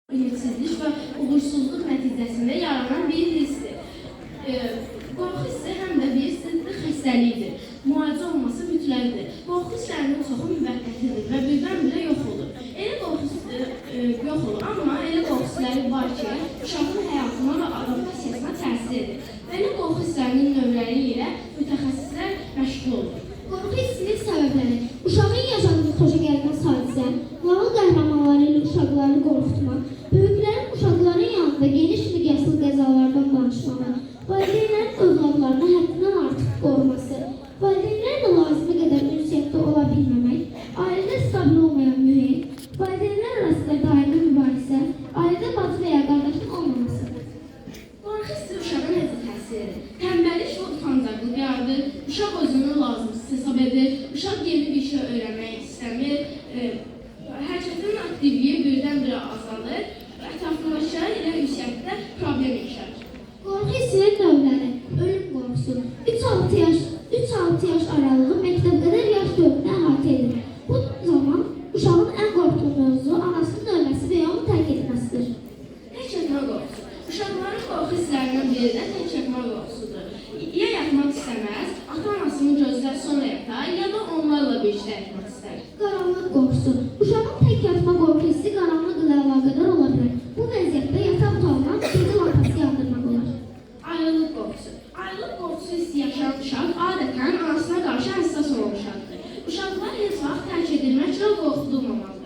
Ümidsizlik və uğursuzluq nəticəsində yaranan bir hissdir. Qorxu hissi həm də bir ziddi xəstəlikdir. Müalicə olması mütləqdir. Qorxu hisslərinin çoxu müvəqqətidir və birdən-birə yox olur. Elə qorxu yox olur, amma elə qorxu hissləri var ki, uşağın həyatına və adaptasiyasına təsir edir. Belə qorxu hisslərinin növləri ilə mütəxəssislər məşğul olur. Qorxu hissinin səbəbləri: uşağın yaşadığı xoşagəlməz hadisə, nağıl qəhrəmanları ilə uşaqları qorxutmaq, böyüklərin uşaqların yanında geniş miqyaslı qəzalardan danışmağı, valideynlərin övladlarını həddindən artıq qoruması, valideynlərlə lazımi qədər ünsiyyətdə ola bilməmək, ailədə stabil olmayan mühit, valideynlər arasında daimi mübahisə, ailədə bacı və ya qardaşın olmamasıdır. Qorxu hissi uşağın necə təsir edir? Tənbəllik və utancaqlıq yaradır, uşaq özünü lazımsız hesab edir, uşaq yeni bir şey öyrənmək istəmir, hərəkətin aktivliyi birdən-birə azalır, ətrafındakılar ilə ünsiyyətdə problem yaşar. Qorxu hissinin növləri: ölüm qorxusu, 3-6 yaş aralığı məktəbqədər yaş dövrünü əhatə edir. Bu zaman uşağın ən qorxduğu mövzu anasının ölməsi və ya onu tərk etməsidir. Tək yatma qorxusu. Uşaqların qorxu hisslərindən biri də tək yatma qorxusudur. Ya yatmaq istəməz, ata-anasını gözlər sonra yatar, ya da onlarla birlikdə yatmaq istər. Qaranlıq qorxusu. Uşağın tək yatma qorxu hissi qaranlıq ilə əlaqədar ola bilər. Bu vəziyyətdə yataq otağından gecə lampası yandırmaq olar. Ayrılıq qorxusu. Ayrılıq qorxusu hissi yaşayan uşaq adətən anasına qarşı həssas olan uşaqdır. Uşaqlar heç vaxt tərk edilməklə qorxudulmamalıdır.